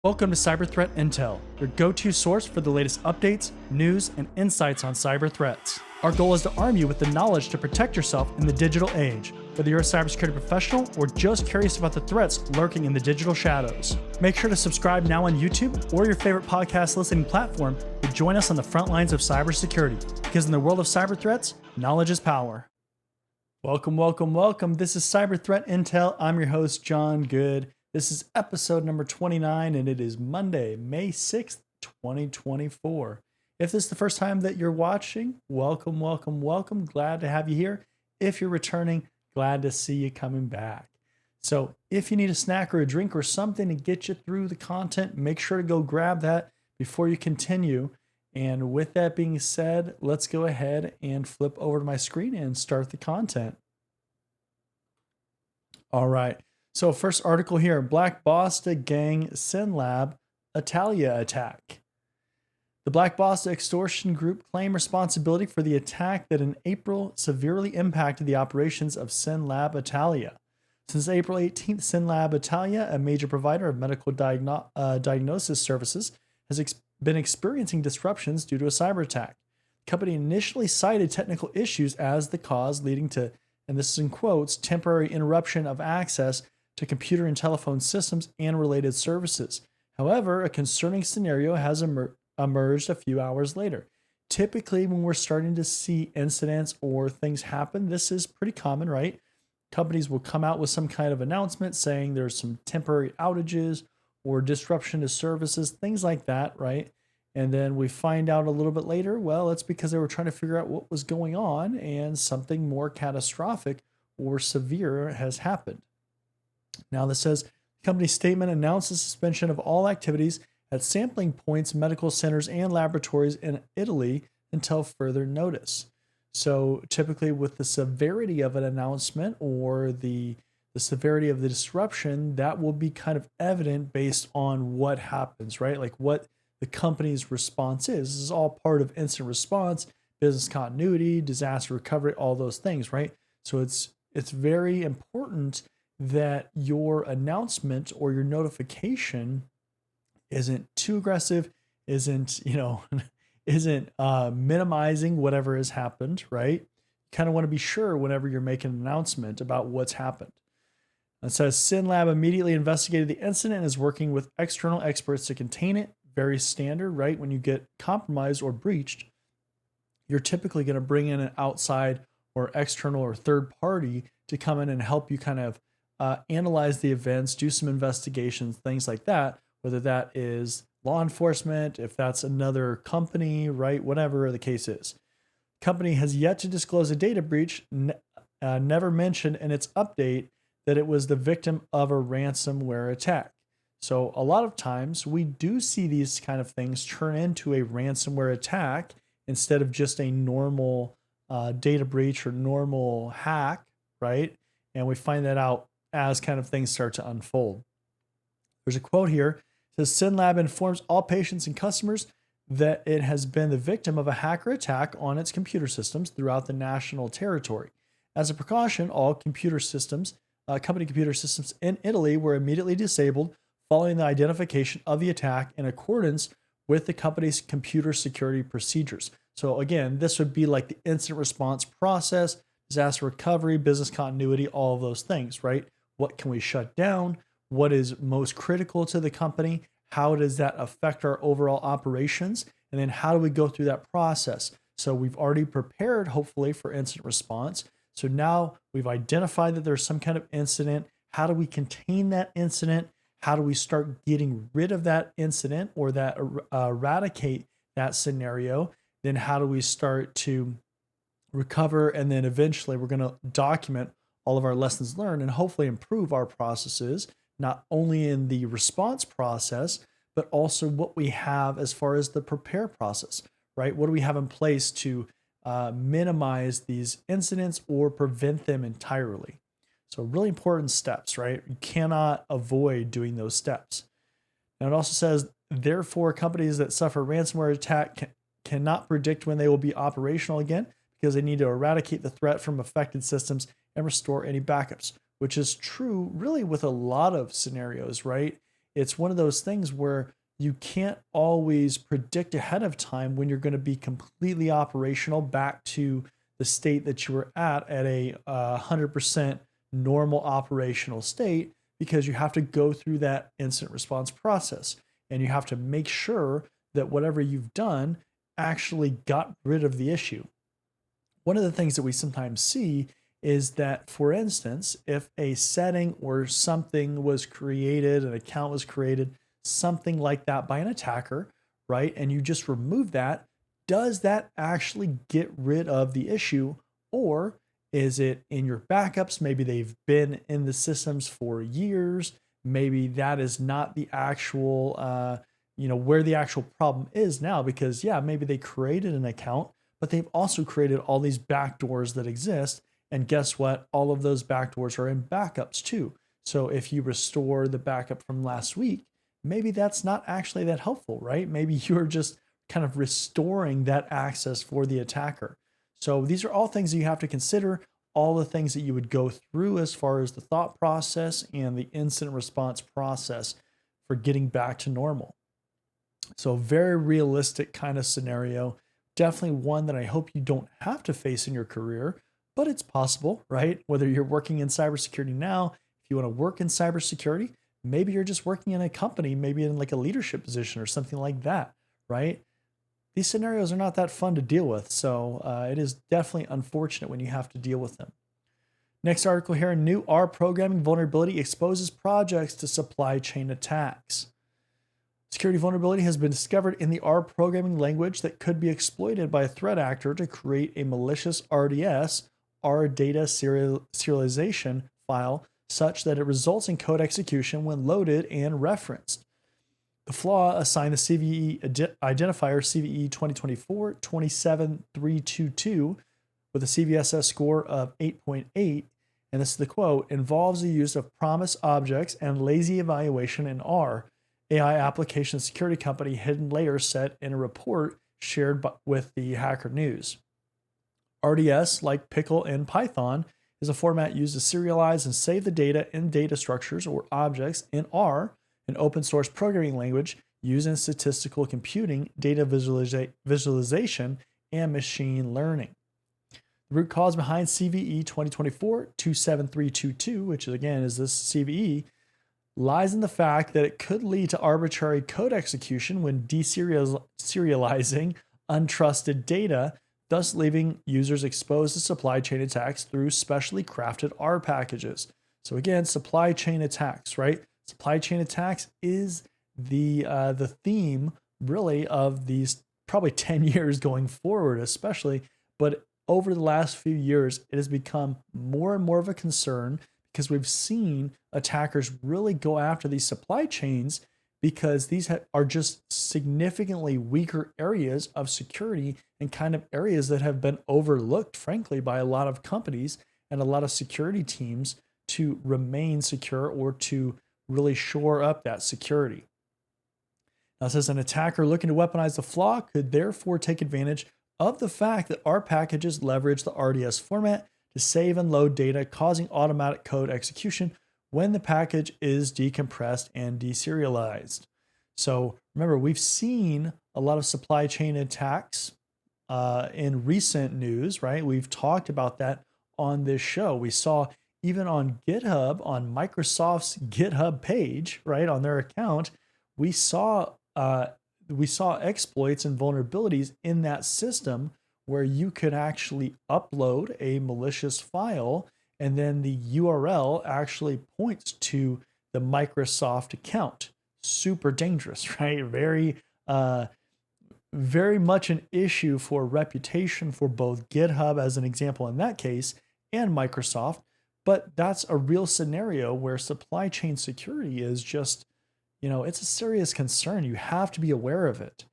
Welcome to Cyber Threat Intel, your go-to source for the latest updates, news, and insights on cyber threats. Our goal is to arm you with the knowledge to protect yourself in the digital age, whether you're a cybersecurity professional or just curious about the threats lurking in the digital shadows. Make sure to subscribe now on YouTube or your favorite podcast listening platform to join us on the front lines of cybersecurity, because in the world of cyber threats, knowledge is power. Welcome. This is Cyber Threat Intel. I'm your host, John Good. This is episode number 29, and it is Monday, May 6th, 2024. If this is the first time that you're watching, welcome. Glad to have you here. If you're returning, glad to see you coming back. So if you need a snack or a drink or something to get you through the content, make sure to go grab that before you continue. And with that being said, let's go ahead and flip over to my screen and start the content. All right. So first article here, Black Basta Gang SynLab Italia attack. The Black Basta extortion group claimed responsibility for the attack that in April severely impacted the operations of SynLab Italia. Since April 18th, SynLab Italia, a major provider of medical diagnosis services, has been experiencing disruptions due to a cyber attack. The company initially cited technical issues as the cause, leading to, and this is in quotes, temporary interruption of access to computer and telephone systems and related services. However, a concerning scenario has emerged a few hours later. Typically, when we're starting to see incidents or things happen, this is pretty common, right? Companies will come out with some kind of announcement saying there's some temporary outages or disruption to services, things like that, right? And then we find out a little bit later, well, it's because they were trying to figure out what was going on and something more catastrophic or severe has happened. Now, this says the company's statement announced the suspension of all activities at sampling points, medical centers, and laboratories in Italy until further notice. So typically with the severity of an announcement or the severity of the disruption, that will be kind of evident based on what happens, right? Like what the company's response is. This is all part of incident response, business continuity, disaster recovery, all those things, right? So it's very important that your announcement or your notification isn't too aggressive, isn't minimizing whatever has happened, right? You kind of want to be sure whenever you're making an announcement about what's happened. It says SynLab immediately investigated the incident and is working with external experts to contain it. Very standard, right? When you get compromised or breached, you're typically going to bring in an outside or external or third party to come in and help you kind of analyze the events, do some investigations, things like that, whether that is law enforcement, if that's another company, right? Whatever the case is. Company has yet to disclose a data breach, never mentioned in its update that it was the victim of a ransomware attack. So a lot of times we do see these kind of things turn into a ransomware attack instead of just a normal data breach or normal hack, right? And we find that out as kind of things start to unfold. There's a quote here. It says, SynLab informs all patients and customers that it has been the victim of a hacker attack on its computer systems throughout the national territory. As a precaution, all computer systems, company computer systems in Italy were immediately disabled following the identification of the attack in accordance with the company's computer security procedures. So again, this would be like the incident response process, disaster recovery, business continuity, all of those things, right? What can we shut down? What is most critical to the company? How does that affect our overall operations? And then how do we go through that process? So we've already prepared, hopefully, for incident response. So now we've identified that there's some kind of incident. How do we contain that incident? How do we start getting rid of that incident or that eradicate that scenario? Then how do we start to recover? And then eventually we're going to document all of our lessons learned and hopefully improve our processes, not only in the response process, but also what we have as far as the prepare process, right? What do we have in place to minimize these incidents or prevent them entirely? So really important steps, right? You cannot avoid doing those steps. Now it also says, therefore, companies that suffer ransomware attack cannot predict when they will be operational again because they need to eradicate the threat from affected systems and restore any backups, which is true really with a lot of scenarios, right? it's one of those things where you can't always predict ahead of time when you're going to be completely operational back to the state that you were at a 100% normal operational state, because you have to go through that incident response process and you have to make sure that whatever you've done actually got rid of the issue. One of the things that we sometimes see is that, for instance, if a setting or something was created, an account was created, something like that by an attacker, right? And you just remove that, does that actually get rid of the issue? Or is it in your backups? Maybe they've been in the systems for years. Maybe that is not the actual, where the actual problem is now, because yeah, maybe they created an account, but they've also created all these backdoors that exist. And guess what? All of those backdoors are in backups too. So if you restore the backup from last week, maybe that's not actually that helpful, right? Maybe you're just kind of restoring that access for the attacker. So these are all things that you have to consider, all the things that you would go through as far as the thought process and the incident response process for getting back to normal. So very realistic kind of scenario. Definitely one that I hope you don't have to face in your career, but it's possible, right? Whether you're working in cybersecurity now, if you want to work in cybersecurity, maybe you're just working in a company, maybe in like a leadership position or something like that, right? These scenarios are not that fun to deal with. So it is definitely unfortunate when you have to deal with them. Next article here, new R programming vulnerability exposes projects to supply chain attacks. Security vulnerability has been discovered in the R programming language that could be exploited by a threat actor to create a malicious RDS, R data serialization file, such that it results in code execution when loaded and referenced. The flaw assigned the CVE identifier CVE 2024-27322 with a CVSS score of 8.8, and this is the quote, involves the use of promise objects and lazy evaluation in R. AI application security company Hidden Layer said in a report shared with the Hacker News. RDS, like Pickle in Python, is a format used to serialize and save the data in data structures or objects in R, an open source programming language used in statistical computing, data visualization, and machine learning. The root cause behind CVE 2024-27322, which again is this CVE, lies in the fact that it could lead to arbitrary code execution when deserializing untrusted data, thus leaving users exposed to supply chain attacks through specially crafted R packages. So again, supply chain attacks, right? Supply chain attacks is the theme really of these probably 10 years going forward, especially, but over the last few years, it has become more and more of a concern because we've seen attackers really go after these supply chains because these are just significantly weaker areas of security and kind of areas that have been overlooked, frankly, by a lot of companies and a lot of security teams to remain secure or to really shore up that security. Now it says an attacker looking to weaponize the flaw could therefore take advantage of the fact that R packages leverage the RDS format to save and load data, causing automatic code execution when the package is decompressed and deserialized. So remember, we've seen a lot of supply chain attacks in recent news, right? We've talked about that on this show. We saw even on GitHub, on Microsoft's GitHub page, right, on their account, we saw exploits and vulnerabilities in that system where you could actually upload a malicious file and then the URL actually points to the Microsoft account. Super dangerous, right? Very much an issue for reputation for both GitHub as an example in that case and Microsoft. But that's a real scenario where supply chain security is just, it's a serious concern. You have to be aware of it.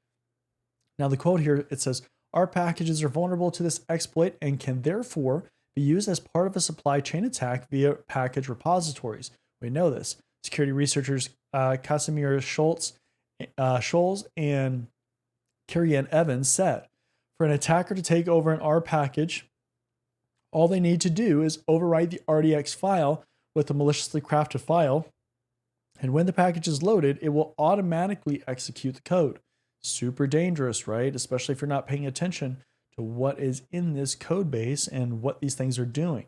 Now the quote here, it says, R packages are vulnerable to this exploit and can therefore be used as part of a supply chain attack via package repositories. We know this. Security researchers Casimir Scholz and Carrie Ann Evans said, for an attacker to take over an R package, all they need to do is overwrite the RDX file with a maliciously crafted file And when the package is loaded, it will automatically execute the code. Super dangerous, right? Especially if you're not paying attention to what is in this code base and what these things are doing.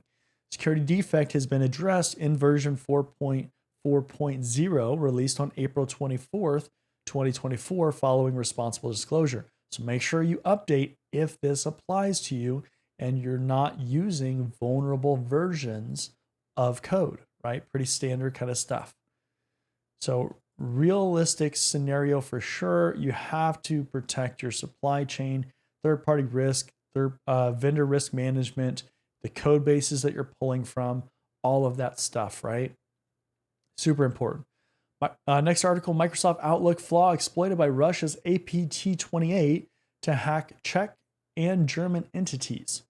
Security defect has been addressed in version 4.4.0, released on April 24th, 2024, following responsible disclosure. So make sure you update if this applies to you and you're not using vulnerable versions of code, right? Pretty standard kind of stuff. So, realistic scenario for sure. You have to protect your supply chain, third party risk, vendor risk management, the code bases that you're pulling from, all of that stuff, right? Super important. Next article, Microsoft Outlook flaw exploited by Russia's APT28 to hack Czech and German entities.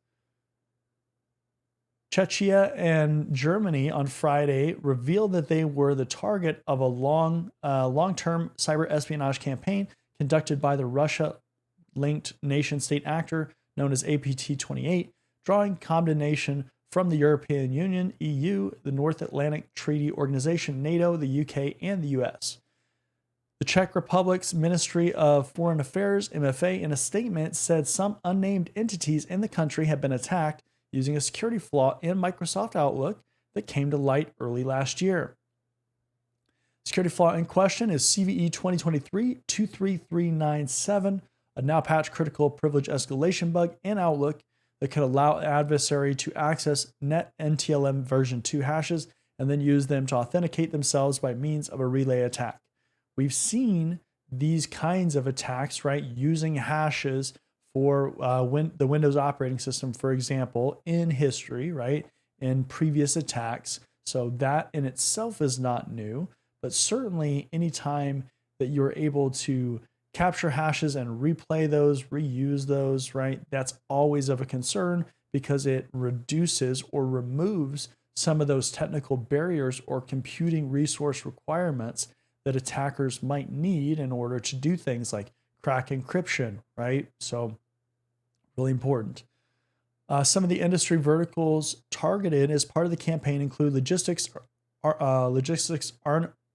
Czechia and Germany on Friday revealed that they were the target of a long-term cyber espionage campaign conducted by the Russia-linked nation-state actor known as APT28, drawing condemnation from the European Union, EU, the North Atlantic Treaty Organization, NATO, the UK, and the US. The Czech Republic's Ministry of Foreign Affairs, MFA, in a statement said some unnamed entities in the country had been attacked using a security flaw in Microsoft Outlook that came to light early last year. Security flaw in question is CVE 2023-23397, a now patched critical privilege escalation bug in Outlook that could allow an adversary to access net NTLM version 2 hashes and then use them to authenticate themselves by means of a relay attack. We've seen these kinds of attacks, right, using hashes for the Windows operating system, for example, in history, right, in previous attacks. So that in itself is not new, but certainly anytime that you're able to capture hashes and replay those, reuse those, right, that's always of a concern because it reduces or removes some of those technical barriers or computing resource requirements that attackers might need in order to do things like crack encryption, right? So really important. Some of the industry verticals targeted as part of the campaign include logistics,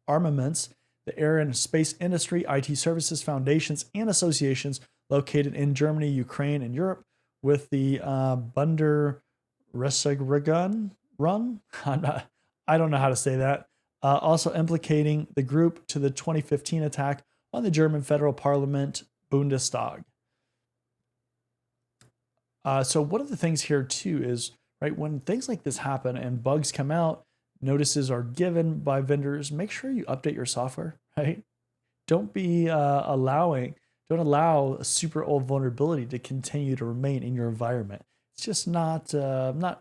armaments, the air and space industry, IT services, foundations, and associations located in Germany, Ukraine, and Europe, with the Bundesregierung run. I don't know how to say that. Also implicating the group to the 2015 attack on the German federal parliament, Bundestag. So one of the things here too is, right, when things like this happen and bugs come out, notices are given by vendors, make sure you update your software, right? Don't allow a super old vulnerability to continue to remain in your environment. It's just not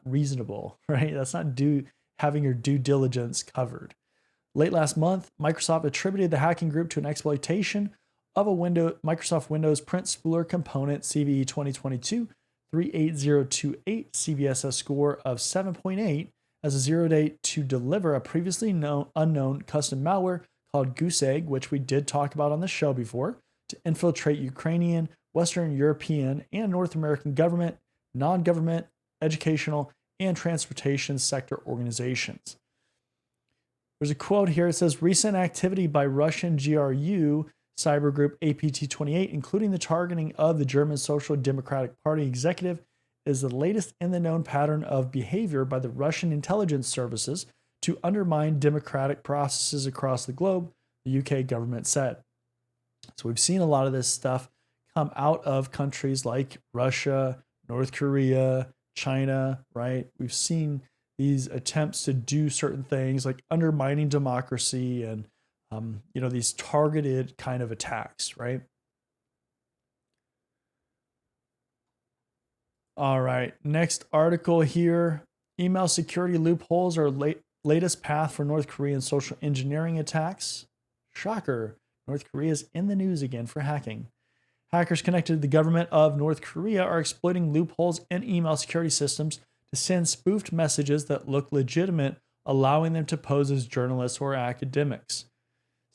reasonable, right? That's not having your due diligence covered. Late last month, Microsoft attributed the hacking group to an exploitation of a Microsoft Windows print spooler component CVE 2022-38028 CVSS score of 7.8 as a zero day to deliver a previously unknown custom malware called Goose Egg, which we did talk about on the show before, to infiltrate Ukrainian, Western European, and North American government, non-government, educational, and transportation sector organizations. There's a quote here. It says, recent activity by Russian GRU cyber group APT28, including the targeting of the German Social Democratic Party executive, is the latest in the known pattern of behavior by the Russian intelligence services to undermine democratic processes across the globe, the UK government said. So we've seen a lot of this stuff come out of countries like Russia, North Korea, China, right? We've seen these attempts to do certain things like undermining democracy and these targeted kind of attacks, right? All right, next article here. Email security loopholes are latest path for North Korean social engineering attacks. Shocker, North Korea is in the news again for hacking. Hackers connected to the government of North Korea are exploiting loopholes in email security systems to send spoofed messages that look legitimate, allowing them to pose as journalists or academics.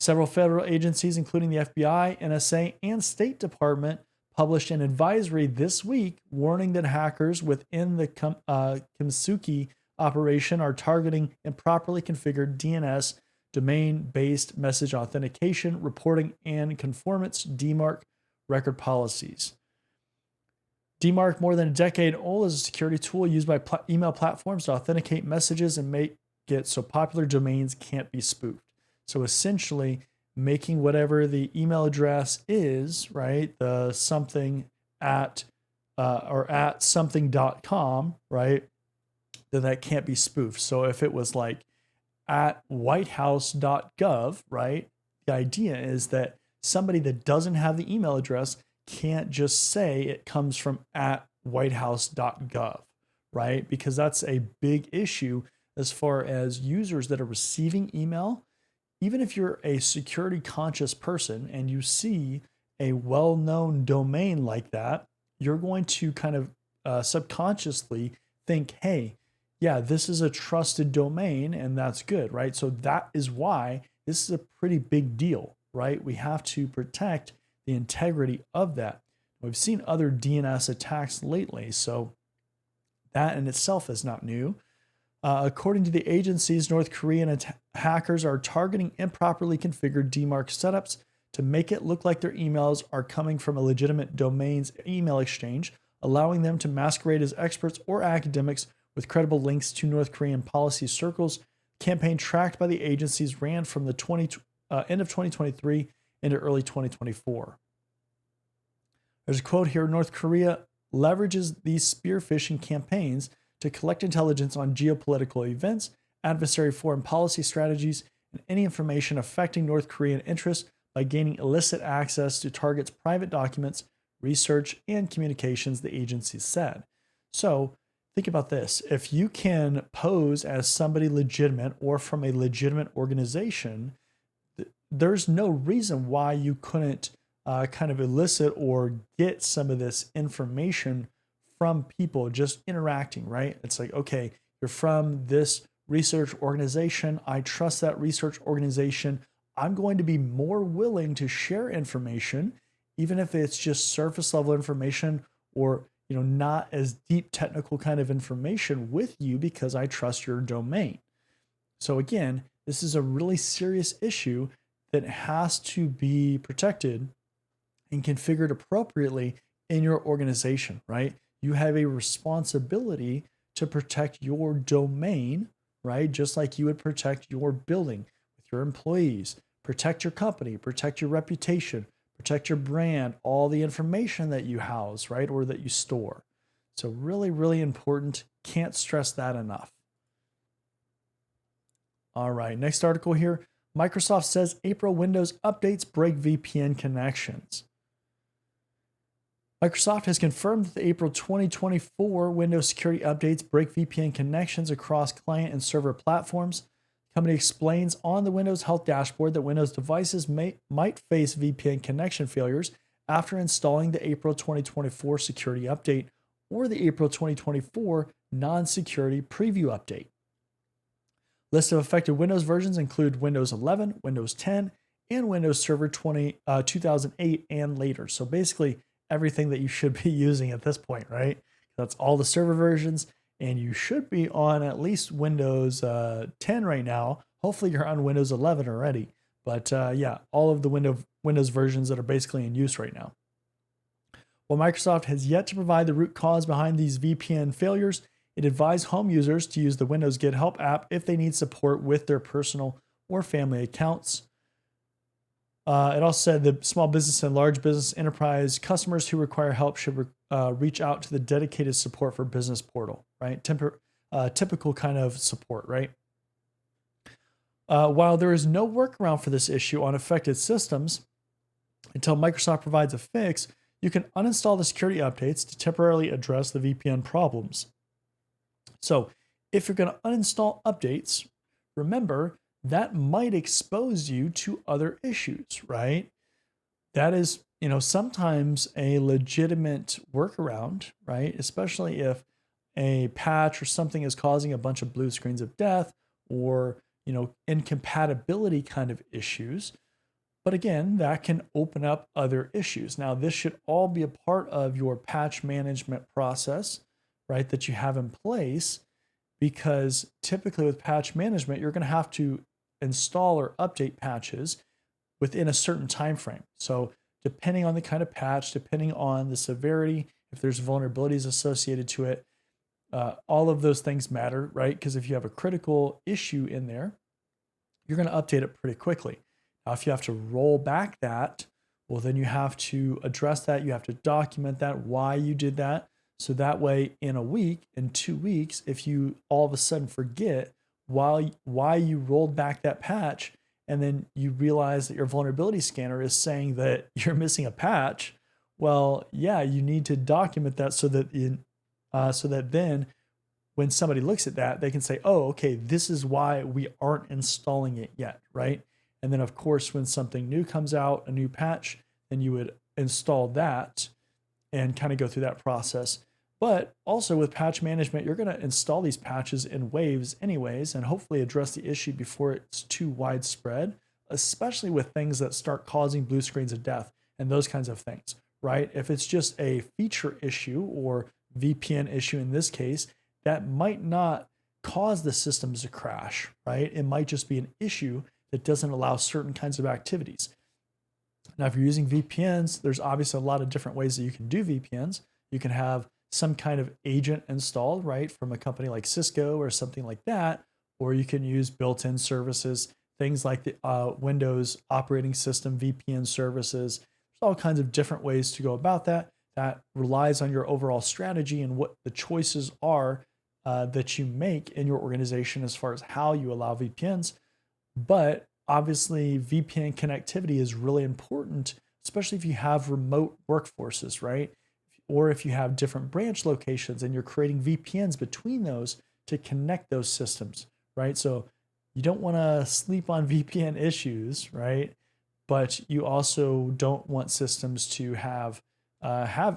Several federal agencies, including the FBI, NSA, and State Department, published an advisory this week warning that hackers within the Kimsuki operation are targeting improperly configured DNS domain-based message authentication, reporting, and conformance DMARC record policies. DMARC, more than a decade old, is a security tool used by email platforms to authenticate messages and make it so popular domains can't be spoofed. So essentially, making whatever the email address is, right, the something at or at something.com, right, that can't be spoofed. So if it was like at whitehouse.gov, right, the idea is that somebody that doesn't have the email address can't just say it comes from at whitehouse.gov, right? Because that's a big issue as far as users that are receiving email. Even if you're a security conscious person and you see a well-known domain like that, you're going to kind of subconsciously think, hey, yeah, this is a trusted domain and that's good, right? So that is why this is a pretty big deal, right? We have to protect the integrity of that. We've seen other DNS attacks lately, so that in itself is not new. According to the agencies, North Korean hackers are targeting improperly configured DMARC setups to make it look like their emails are coming from a legitimate domain's email exchange, allowing them to masquerade as experts or academics with credible links to North Korean policy circles. Campaign tracked by the agencies ran from the end of 2023 into early 2024. There's a quote here: North Korea leverages these spear phishing campaigns to collect intelligence on geopolitical events, adversary foreign policy strategies, and any information affecting North Korean interests by gaining illicit access to targets' private documents, research, and communications, the agency said. So think about this. If you can pose as somebody legitimate or from a legitimate organization, there's no reason why you couldn't kind of elicit or get some of this information from people just interacting, right? It's like, okay, you're from this research organization. I trust that research organization. I'm going to be more willing to share information, even if it's just surface level information or, not as deep technical kind of information with you because I trust your domain. So again, this is a really serious issue that has to be protected and configured appropriately in your organization, right? You have a responsibility to protect your domain, right? Just like you would protect your building with your employees, protect your company, protect your reputation, protect your brand, all the information that you house, right? Or that you store. So really, really important. Can't stress that enough. All right, next article here. Microsoft says April Windows updates break VPN connections. Microsoft has confirmed that the April 2024 Windows security updates break VPN connections across client and server platforms. The company explains on the Windows Health dashboard that Windows devices might face VPN connection failures after installing the April 2024 security update or the April 2024 non-security preview update. List of affected Windows versions include Windows 11, Windows 10, and Windows Server 2008 and later. So basically, everything that you should be using at this point, right? That's all the server versions, and you should be on at least Windows 10 right now. Hopefully you're on Windows 11 already. But yeah, all of the Windows versions that are basically in use right now. While Microsoft has yet to provide the root cause behind these VPN failures, it advised home users to use the Windows Get Help app if they need support with their personal or family accounts. It also said that small business and large business enterprise customers who require help should reach out to the dedicated support for business portal, right? Typical kind of support, right? While there is no workaround for this issue on affected systems, until Microsoft provides a fix, you can uninstall the security updates to temporarily address the VPN problems. So if you're going to uninstall updates, remember that might expose you to other issues, right? That is, sometimes a legitimate workaround, right? Especially if a patch or something is causing a bunch of blue screens of death or, incompatibility kind of issues. But again, that can open up other issues. Now, this should all be a part of your patch management process, right, that you have in place, because typically with patch management, you're going to have to install or update patches within a certain time frame. So depending on the kind of patch, depending on the severity, if there's vulnerabilities associated to it, all of those things matter, right? Because if you have a critical issue in there, you're going to update it pretty quickly. Now, if you have to roll back that, well, then you have to address that. You have to document that, why you did that. So that way, in a week, in 2 weeks, if you all of a sudden forget why you rolled back that patch, and then you realize that your vulnerability scanner is saying that you're missing a patch, well, yeah, you need to document that so that then when somebody looks at that, they can say, oh, okay, this is why we aren't installing it yet, right? And then, of course, when something new comes out, a new patch, then you would install that and kind of go through that process. But also with patch management, you're going to install these patches in waves anyways, and hopefully address the issue before it's too widespread, especially with things that start causing blue screens of death and those kinds of things, right? If it's just a feature issue or VPN issue in this case, that might not cause the systems to crash, right? It might just be an issue that doesn't allow certain kinds of activities. Now, if you're using VPNs, there's obviously a lot of different ways that you can do VPNs. You can have some kind of agent installed, right, from a company like Cisco or something like that, or you can use built-in services, things like the Windows operating system, VPN services. There's all kinds of different ways to go about that. That relies on your overall strategy and what the choices are that you make in your organization as far as how you allow VPNs. But obviously, VPN connectivity is really important, especially if you have remote workforces, right? Or if you have different branch locations and you're creating VPNs between those to connect those systems, right? So you don't want to sleep on VPN issues, right? But you also don't want systems to have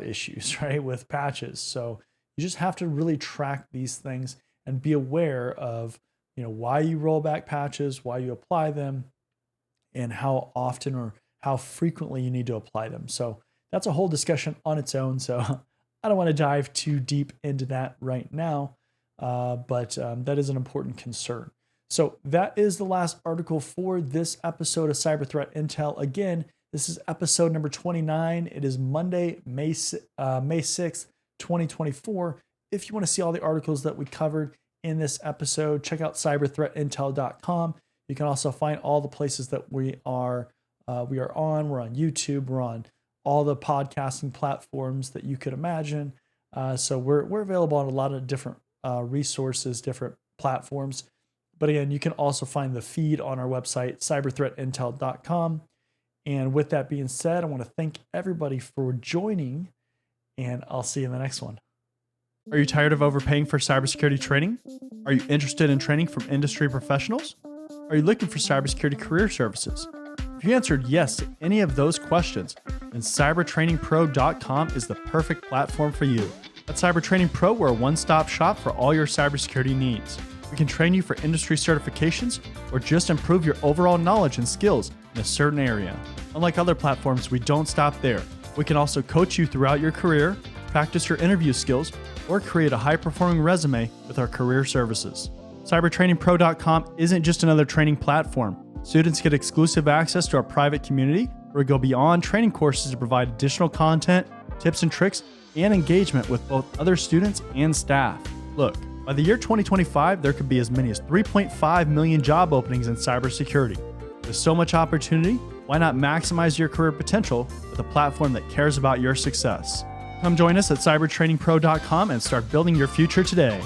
issues, right, with patches. So you just have to really track these things and be aware of, why you roll back patches, why you apply them, and how often or how frequently you need to apply them. So that's a whole discussion on its own. So I don't want to dive too deep into that right now, but that is an important concern. So that is the last article for this episode of Cyber Threat Intel. Again, this is episode number 29. It is Monday, May 6th, 2024. If you want to see all the articles that we covered in this episode, check out cyberthreatintel.com. You can also find all the places that we are on. We're on YouTube. We're on all the podcasting platforms that you could imagine. So we're available on a lot of different resources, different platforms. But again, you can also find the feed on our website, cyberthreatintel.com. And with that being said, I want to thank everybody for joining, and I'll see you in the next one. Are you tired of overpaying for cybersecurity training? Are you interested in training from industry professionals? Are you looking for cybersecurity career services? If you answered yes to any of those questions, then cybertrainingpro.com is the perfect platform for you. At Cyber Training Pro, we're a one-stop shop for all your cybersecurity needs. We can train you for industry certifications or just improve your overall knowledge and skills in a certain area. Unlike other platforms, we don't stop there. We can also coach you throughout your career, practice your interview skills, or create a high-performing resume with our career services. CybertrainingPro.com isn't just another training platform. Students get exclusive access to our private community where we go beyond training courses to provide additional content, tips and tricks, and engagement with both other students and staff. Look, by the year 2025, there could be as many as 3.5 million job openings in cybersecurity. With so much opportunity, why not maximize your career potential with a platform that cares about your success? Come join us at cybertrainingpro.com and start building your future today.